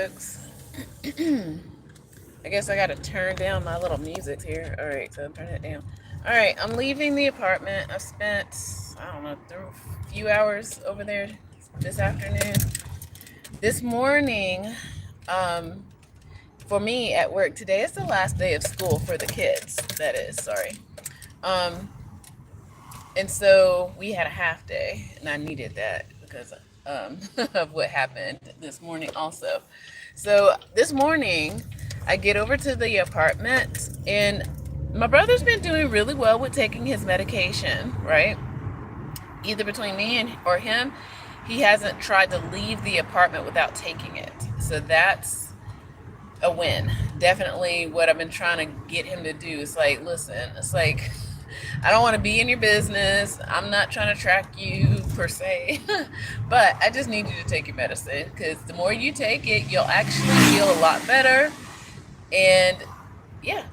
folks. I guess I gotta turn down my little music here. Alright, so I'm turning it down. Alright, I'm leaving the apartment. I've spent, I don't know, a few hours over there this afternoon. This morning, um, for me at work, today is the last day of school for the kids. That is, sorry. Um, and so we had a half day, and I needed that because of what happened this morning also. So this morning, I get over to the apartment, and my brother's been doing really well with taking his medication, right? Either between me and or him, he hasn't tried to leave the apartment without taking it. So that's a win. Definitely what I've been trying to get him to do is like, listen, it's like, I don't want to be in your business. I'm not trying to track you per se, but I just need you to take your medicine because the more you take it, you'll actually feel a lot better. And yeah,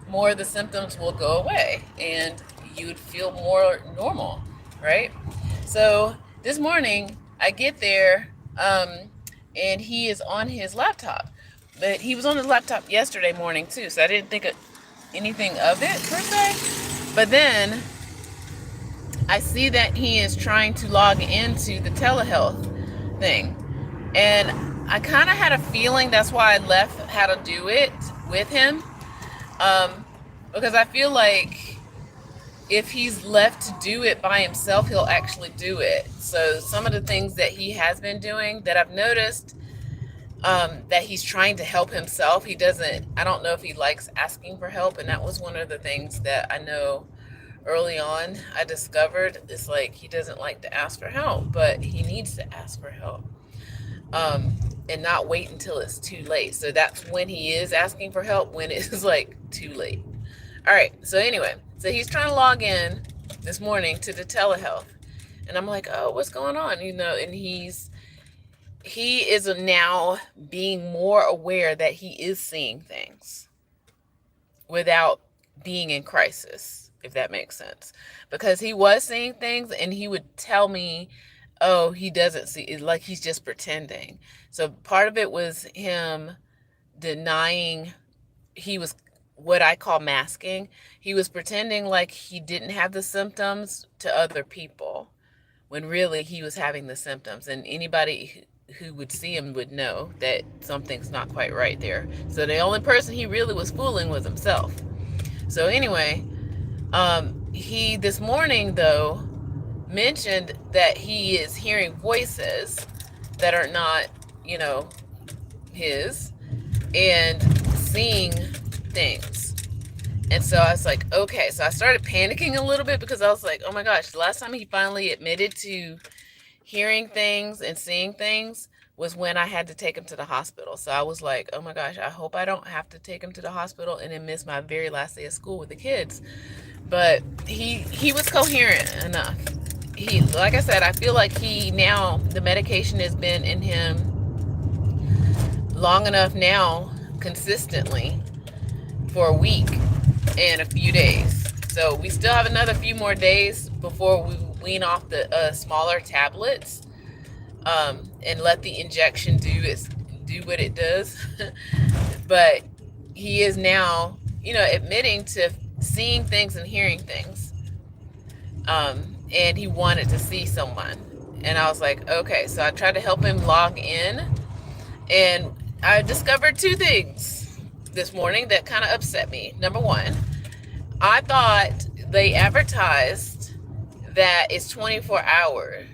more of the symptoms will go away and you would feel more normal, right? So this morning I get there, and he is on his laptop. But he was on his laptop yesterday morning too, so I didn't think of anything of it per se. But then I see that he is trying to log into the telehealth thing. And I kind of had a feeling that's why I left how to do it with him. Because I feel like if he's left to do it by himself, he'll actually do it. So some of the things that he has been doing that I've noticed, that he's trying to help himself. I don't know if he likes asking for help. And that was one of the things that I know early on I discovered. It's like he doesn't like to ask for help, but he needs to ask for help. And not wait until it's too late. So that's when he is asking for help, when it's like too late. All right. So anyway, so he's trying to log in this morning to the telehealth. And I'm like, oh, what's going on? And he is now being more aware that he is seeing things without being in crisis, if that makes sense. Because he was seeing things and he would tell me, oh, he doesn't see it, like he's just pretending. So part of it was him denying. He was what I call masking. He was pretending like he didn't have the symptoms to other people when really he was having the symptoms. And anybody who would see him would know that something's not quite right there. So the only person he really was fooling was himself. So anyway, he this morning though mentioned that he is hearing voices that are not, his, and seeing things. And so I was like, okay. So I started panicking a little bit because I was like, oh my gosh, the last time he finally admitted to hearing things and seeing things was when I had to take him to the hospital. So I was like, oh my gosh, I hope I don't have to take him to the hospital and then miss my very last day of school with the kids. But he was coherent enough. Like I said, I feel like the medication has been in him long enough now, consistently, for a week and a few days. So we still have another few more days before we wean off the smaller tablets, and let the injection do what it does. But he is now, admitting to seeing things and hearing things. And he wanted to see someone. And I was like, okay. So I tried to help him log in. And I discovered two things this morning that kind of upset me. Number one, I thought they advertised that it's 24-hour,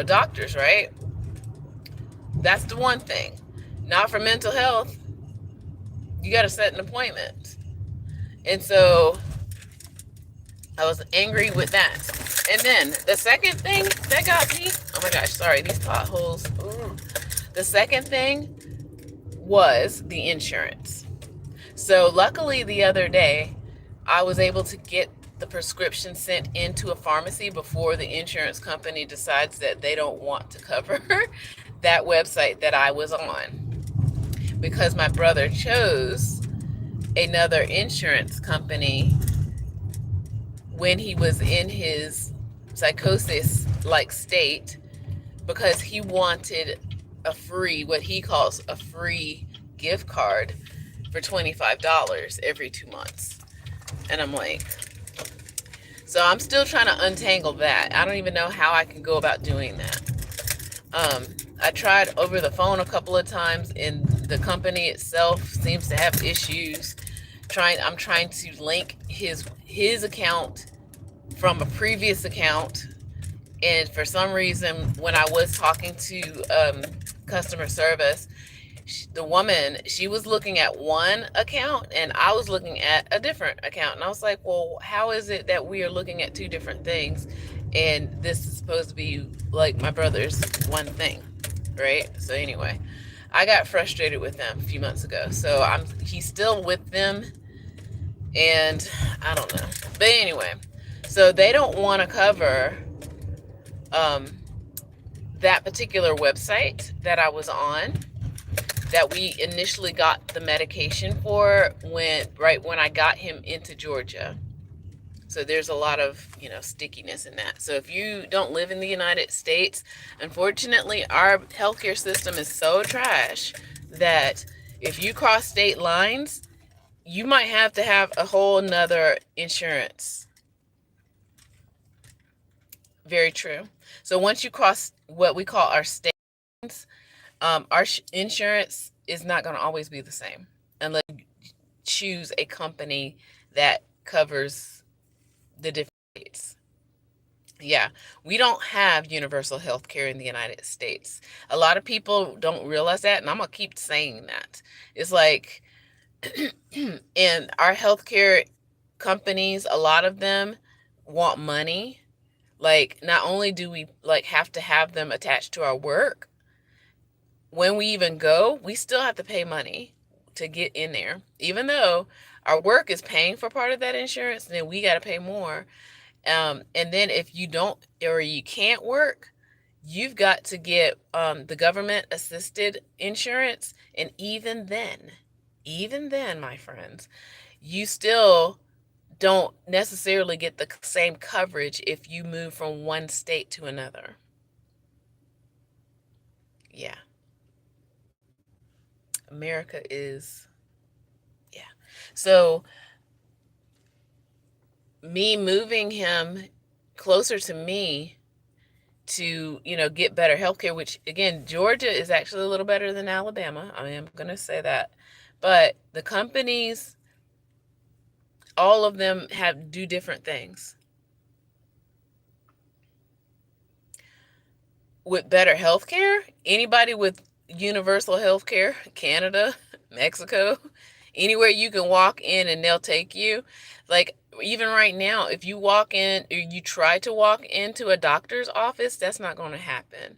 doctors, right? That's the one thing. Not for mental health. You got to set an appointment. And so I was angry with that. And then the second thing that got me, oh my gosh, sorry, these potholes. Ooh. The second thing was the insurance. So luckily the other day, I was able to get the prescription sent into a pharmacy before the insurance company decides that they don't want to cover that website that I was on, because my brother chose another insurance company when he was in his psychosis like state, because he wanted a free, what he calls a free gift card for $25 every 2 months. And I'm like, so I'm still trying to untangle that. I don't even know how I can go about doing that. Um, I tried over the phone a couple of times, and the company itself seems to have issues. I'm trying to link his account from a previous account, and for some reason, when I was talking to customer service, the woman, she was looking at one account and I was looking at a different account, and I was like, well, how is it that we are looking at two different things and this is supposed to be like my brother's one thing, right? So anyway, I got frustrated with them a few months ago, so he's still with them, and I don't know, but anyway, so they don't want to cover um, that particular website that I was on, that we initially got the medication for, right when I got him into Georgia. So there's a lot of, stickiness in that. So if you don't live in the United States, unfortunately, our healthcare system is so trash that if you cross state lines, you might have to have a whole nother insurance. Very true. So once you cross what we call our states, our insurance is not going to always be the same unless you choose a company that covers the different states. Yeah, we don't have universal health care in the United States. A lot of people don't realize that, and I'm going to keep saying that. It's like, and our healthcare companies, a lot of them want money. Like, not only do we have to have them attached to our work, when we even go, we still have to pay money to get in there. Even though our work is paying for part of that insurance, then we got to pay more. And then if you don't, or you can't work, you've got to get the government assisted insurance. And even then, my friends, you still don't necessarily get the same coverage if you move from one state to another. Yeah. America is, yeah. So me moving him closer to me to, get better healthcare, which again, Georgia is actually a little better than Alabama. I am going to say that. But the companies, all of them do different things. With better healthcare, anybody with universal healthcare, Canada, Mexico, anywhere you can walk in and they'll take you. Like, even right now, if you walk in or you try to walk into a doctor's office, that's not going to happen.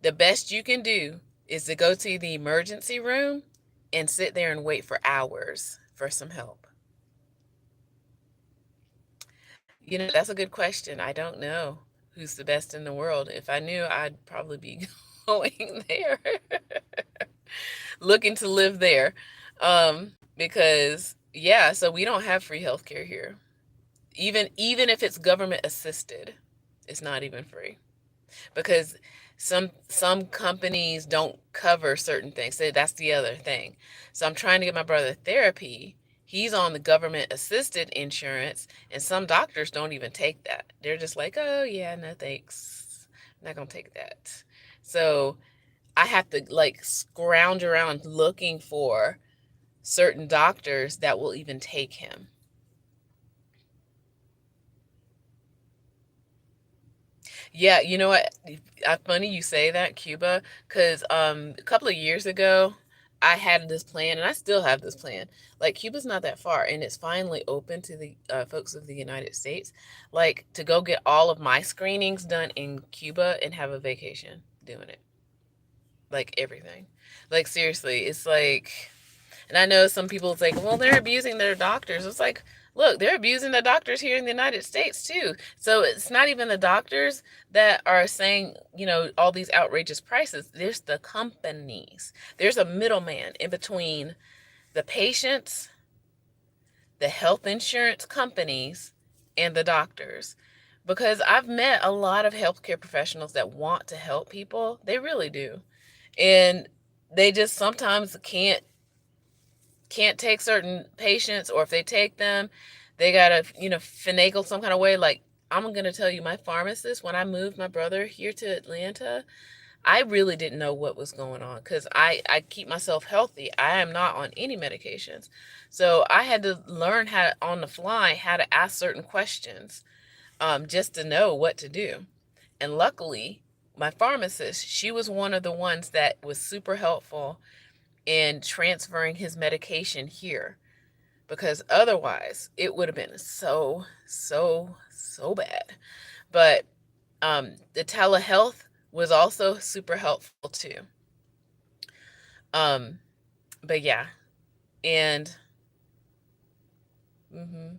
The best you can do is to go to the emergency room and sit there and wait for hours for some help. That's a good question. I don't know who's the best in the world. If I knew, I'd probably be going there, looking to live there. Because, yeah, so we don't have free healthcare here. Even if it's government assisted, it's not even free, because some companies don't cover certain things. So that's the other thing. So I'm trying to get my brother therapy. He's on the government assisted insurance, and some doctors don't even take that. They're just like, oh yeah, no thanks, I'm not gonna take that. So I have to scrounge around looking for certain doctors that will even take him. Yeah, you know what? Funny you say that, Cuba, because a couple of years ago, I had this plan, and I still have this plan. Like, Cuba's not that far, and it's finally open to the folks of the United States, to go get all of my screenings done in Cuba and have a vacation doing it. Everything. Seriously, it's and I know some people say, well, they're abusing their doctors. It's like, look, they're abusing the doctors here in the United States too. So it's not even the doctors that are saying, all these outrageous prices. There's the companies. There's a middleman in between the patients, the health insurance companies, and the doctors. Because I've met a lot of healthcare professionals that want to help people. They really do. And they just sometimes can't take certain patients, or if they take them, they gotta, finagle some kind of way. Like, I'm gonna tell you, my pharmacist, when I moved my brother here to Atlanta, I really didn't know what was going on, because I keep myself healthy. I am not on any medications. So I had to learn how, on the fly, how to ask certain questions, just to know what to do. And luckily, my pharmacist, she was one of the ones that was super helpful in transferring his medication here, because otherwise it would have been so bad. But the telehealth was also super helpful too. Um, but yeah, and hmm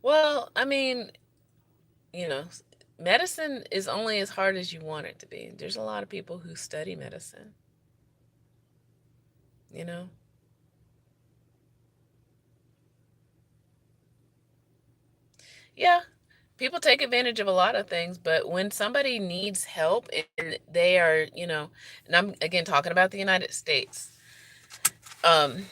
well, I mean, you know, medicine is only as hard as you want it to be. There's a lot of people who study medicine, you know. Yeah, people take advantage of a lot of things, but when somebody needs help and they are, and I'm again talking about the United States, um,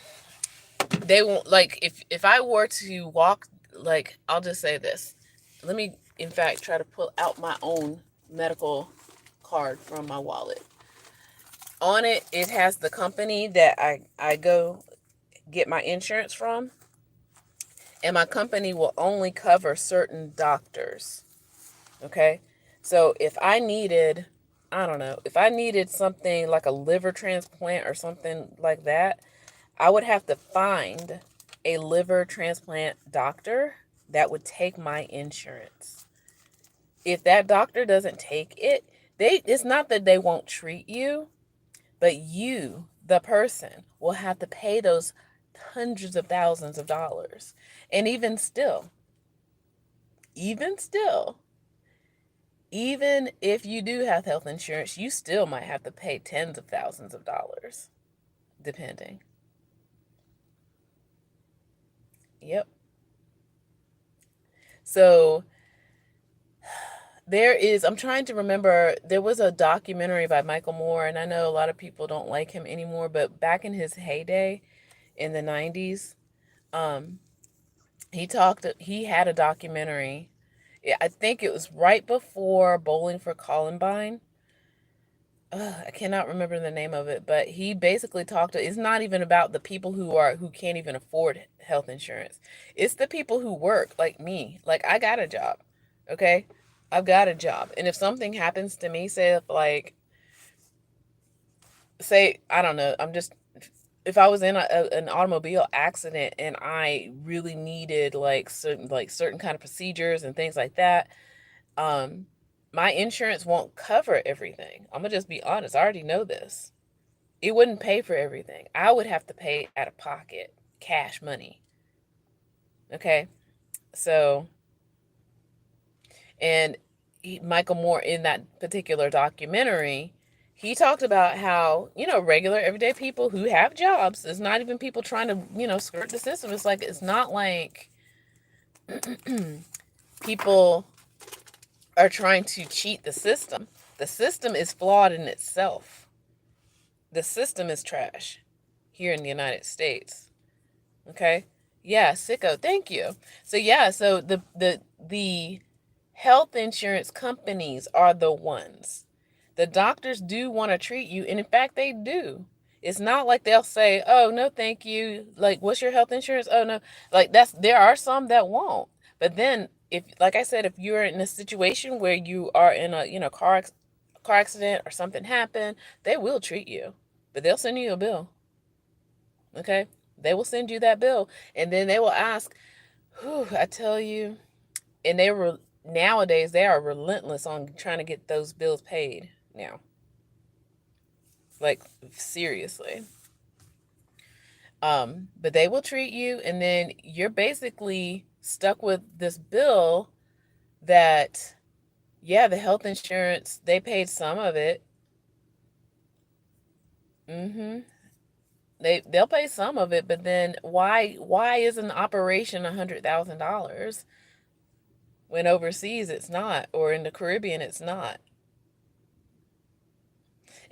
they won't, like, if I were to walk, like, I'll just say this. Let me, in fact, try to pull out my own medical card from my wallet. On it, it has the company that I go get my insurance from, and my company will only cover certain doctors. Okay. So if I needed, I don't know, if I needed something like a liver transplant or something like that, I would have to find a liver transplant doctor that would take my insurance. If that doctor doesn't take it, it's not that they won't treat you, but you, the person, will have to pay those hundreds of thousands of dollars. And even still, even if you do have health insurance, you still might have to pay tens of thousands of dollars, depending. Yep. So I'm trying to remember, there was a documentary by Michael Moore, and I know a lot of people don't like him anymore, but back in his heyday in the 90s, um, he had a documentary. I think it was right before Bowling for Columbine. I cannot remember the name of it, but he basically talked. It's not even about the people who can't even afford health insurance. It's the people who work, like me. Like, I got a job, okay? I've got a job, and if something happens to me, say I don't know, if I was in an automobile accident and I really needed like certain kind of procedures and things like that, um, my insurance won't cover everything. I'm gonna just be honest. I already know this. It wouldn't pay for everything. I would have to pay out of pocket, cash money. Okay. So, and Michael Moore, in that particular documentary, he talked about how, regular everyday people who have jobs, it's not even people trying to, skirt the system. It's not like people are trying to cheat the system. The system is flawed in itself. The system is trash here in the United States. Okay. Yeah, sicko. Thank you. So yeah, so the health insurance companies are the ones. The doctors do want to treat you, and in fact they do. It's not like they'll say, "Oh, no, thank you." Like, "What's your health insurance?" "Oh, no." Like, there are some that won't. But then, if, like I said, if you're in a situation where you are in a, car accident or something happened, they will treat you. But they'll send you a bill. Okay? They will send you that bill, and then they will ask, whew, I tell you, and nowadays they are relentless on trying to get those bills paid now. Like, seriously. But they will treat you, and then you're basically stuck with this bill that, yeah, the health insurance, they paid some of it. Mm-hmm. They'll pay some of it, but then why is an operation $100,000 when overseas it's not, or in the Caribbean it's not?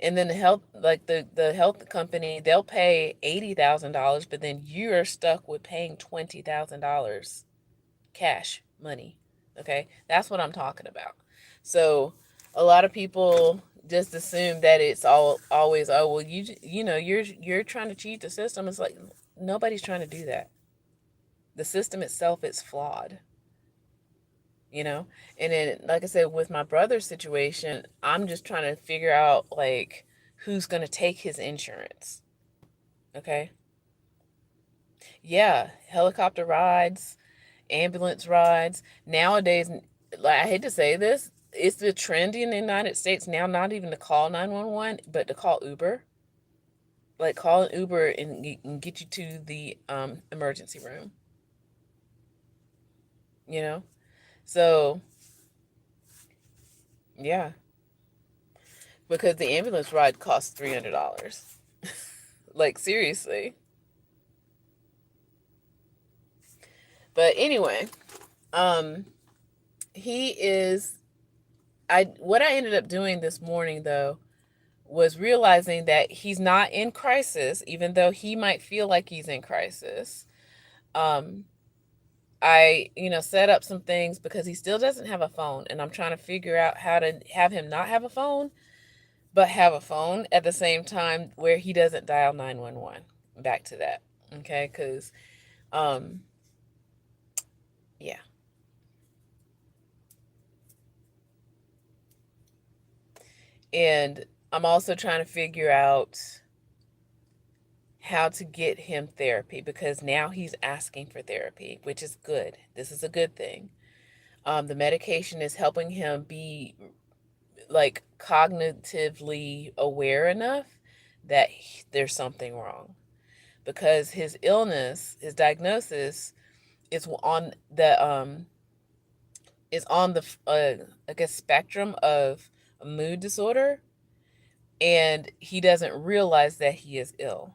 And then the health, like the health company, they'll pay $80,000, but then you're stuck with paying $20,000 cash money. Okay, that's what I'm talking about. So a lot of people just assume that it's always, oh well, you're trying to cheat the system. It's like nobody's trying to do that. The system itself is flawed. you know and then, like I said, with my brother's situation, I'm just trying to figure out like who's going to take his insurance. Okay. Yeah, helicopter rides, ambulance rides nowadays. Like, I hate to say this, it's the trend in the United States now, not even to call 911, but to call Uber. Like, call an Uber and get you to the emergency room. you know so yeah, because the ambulance ride costs $300. Like, seriously. But anyway, um he is I what I ended up doing this morning, though, was realizing that he's not in crisis, even though he might feel like he's in crisis. um I, set up some things because he still doesn't have a phone, and I'm trying to figure out how to have him not have a phone, but have a phone at the same time where he doesn't dial 911. Back to that. Okay, cuz um yeah. And I'm also trying to figure out how to get him therapy, because now he's asking for therapy, which is good. This is a good thing. The medication is helping him be like cognitively aware enough that there's something wrong, because his diagnosis is on the I guess spectrum of a mood disorder, and he doesn't realize that he is ill.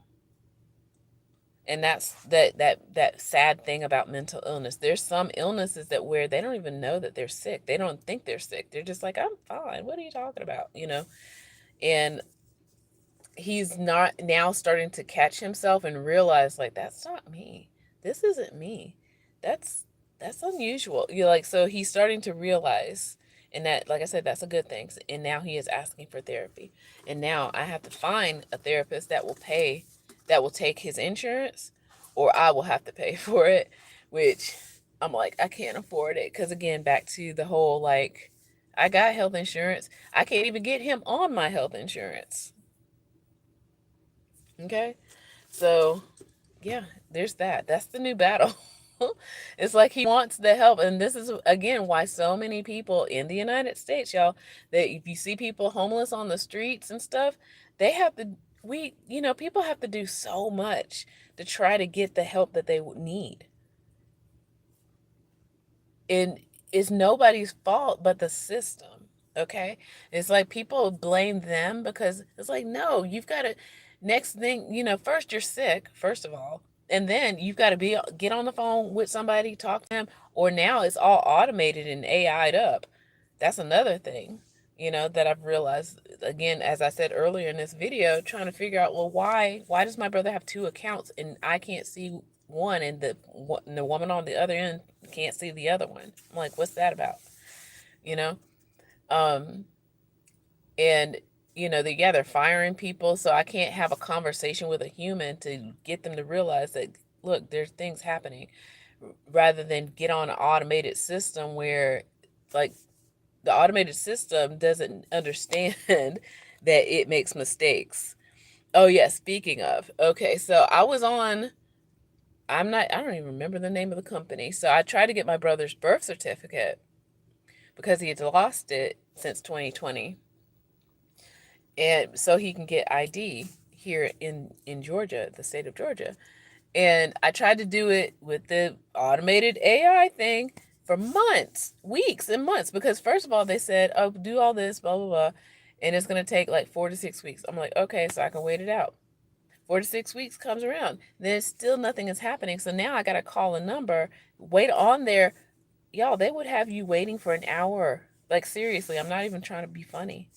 And that's that sad thing about mental illness. There's some illnesses that where they don't even know that they're sick. They don't think they're sick. They're just like, I'm fine. What are you talking about? And he's not now starting to catch himself and realize, like, that's not me. This isn't me. That's unusual. So he's starting to realize, and that, like I said, that's a good thing. And now he is asking for therapy. And now I have to find a therapist that will take his insurance, or I will have to pay for it, which I'm like, I can't afford it. Because again, back to the whole, like, I got health insurance. I can't even get him on my health insurance. Okay. So, yeah, there's that. That's the new battle. It's like he wants the help. And this is, again, why so many people in the United States, y'all, that if you see people homeless on the streets and stuff, they have to, people have to do so much to try to get the help that they need. And it's nobody's fault but the system. Okay. It's like people blame them, because it's like, no, you've got to, next thing, first you're sick, first of all, and then you've got to get on the phone with somebody, talk to them, or now it's all automated and AI'd up. That's another thing, that I've realized, again, as I said earlier in this video, trying to figure out, well, why does my brother have two accounts and I can't see one, and the woman on the other end can't see the other one? I'm like, what's that about? You know? Um, and they're firing people, so I can't have a conversation with a human to get them to realize that, look, there's things happening, rather than get on an automated system where, like, the automated system doesn't understand that it makes mistakes. Oh yeah, speaking of, okay, so I don't even remember the name of the company. So I tried to get my brother's birth certificate because he had lost it since 2020. And so he can get ID here in Georgia, the state of Georgia. And I tried to do it with the automated AI thing for months, weeks and months, because first of all, they said, oh, do all this, blah, blah, blah, and it's going to take like 4 to 6 weeks. I'm like, okay, so I can wait it out. 4 to 6 weeks comes around, then still nothing is happening. So now I got to call a number, wait on there. Y'all, they would have you waiting for an hour. Like, seriously, I'm not even trying to be funny.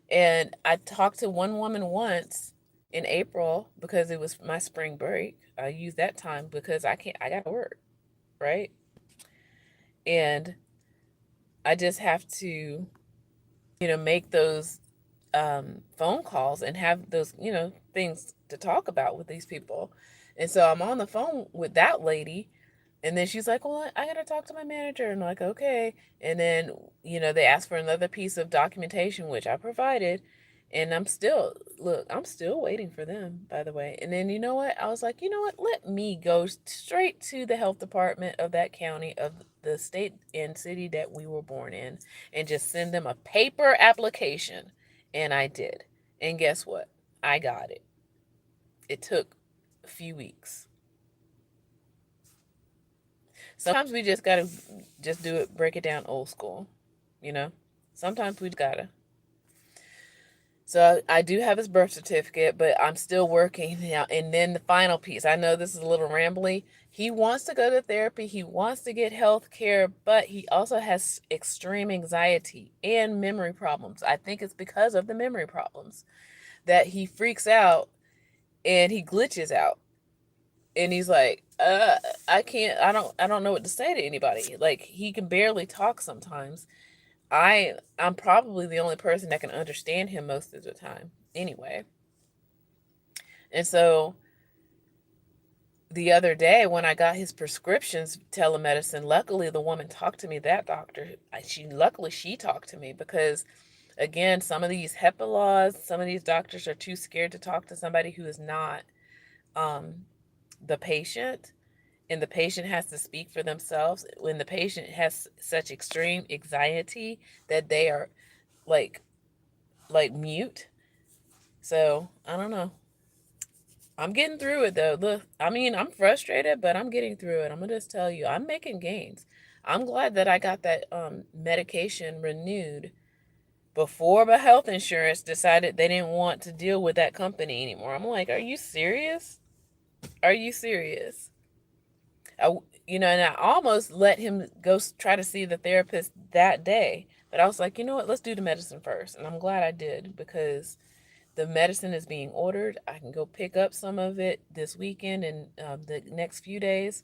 And I talked to one woman once in April because it was my spring break. I used that time because I got to work, right? And I just have to, make those phone calls and have those, things to talk about with these people. And so I'm on the phone with that lady. And then she's like, well, I got to talk to my manager. And I'm like, okay. And then, they asked for another piece of documentation, which I provided. And I'm still waiting for them, by the way. And then, you know what? I was like, you know what? Let me go straight to the health department of that county, of the state and city that we were born in, and just send them a paper application. And I did. And guess what? I got it. It took a few weeks. Sometimes we just gotta just do it, break it down old school, you know? Sometimes we gotta. So I do have his birth certificate, but I'm still working now. And then the final piece, I know this is a little rambly. He wants to go to therapy. He wants to get health care, but he also has extreme anxiety and memory problems. I think it's because of the memory problems that he freaks out and he glitches out. And he's like, I don't know what to say to anybody. Like, he can barely talk sometimes. I'm probably the only person that can understand him most of the time anyway. And so the other day when I got his prescriptions telemedicine, luckily the woman talked to me, that doctor, she talked to me because, again, some of these HIPAA laws, some of these doctors are too scared to talk to somebody who is not the patient, and the patient has to speak for themselves. When the patient has such extreme anxiety that they are like mute. So I don't know. I'm getting through it though. Look, I mean, I'm frustrated, but I'm getting through it. I'm gonna just tell you, I'm making gains. I'm glad that I got that medication renewed before my health insurance decided they didn't want to deal with that company anymore. I'm like, are you serious? Are you serious? I, and I almost let him go try to see the therapist that day. But I was like, you know what? Let's do the medicine first. And I'm glad I did because the medicine is being ordered. I can go pick up some of it this weekend and the next few days.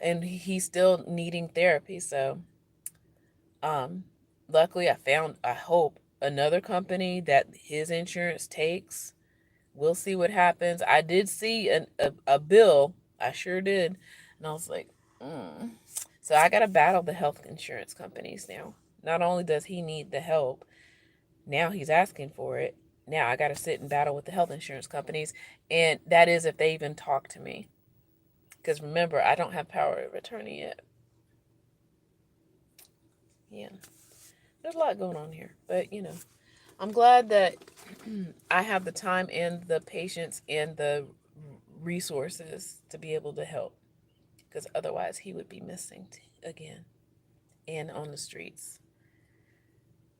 And he's still needing therapy. So luckily, I hope, another company that his insurance takes. We'll see what happens. I did see a bill. I sure did. And I was like, So I got to battle the health insurance companies now. Not only does he need the help, now he's asking for it. Now I got to sit and battle with the health insurance companies. And that is if they even talk to me. Because remember, I don't have power of attorney yet. Yeah. There's a lot going on here. But, I'm glad that I have the time and the patience and the resources to be able to help, because otherwise he would be missing again and on the streets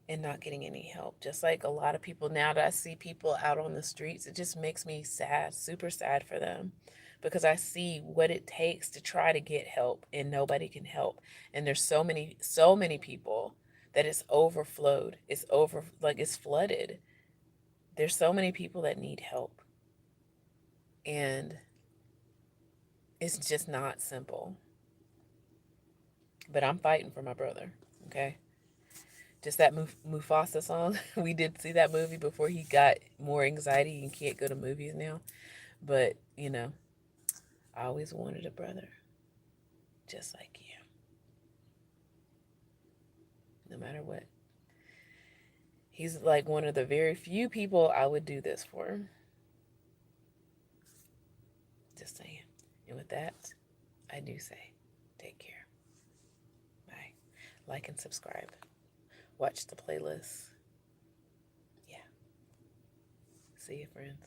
and not getting any help. Just like a lot of people now that I see people out on the streets, it just makes me sad, super sad for them, because I see what it takes to try to get help and nobody can help. And there's so many people that it's overflowed. It's flooded. There's so many people that need help. And it's just not simple. But I'm fighting for my brother, okay? Just that Mufasa song. We did see that movie before he got more anxiety and can't go to movies now. But, I always wanted a brother just like you. No matter what. He's like one of the very few people I would do this for. Just saying. And with that, I do say, take care. Bye. Like and subscribe. Watch the playlist. Yeah. See you, friends.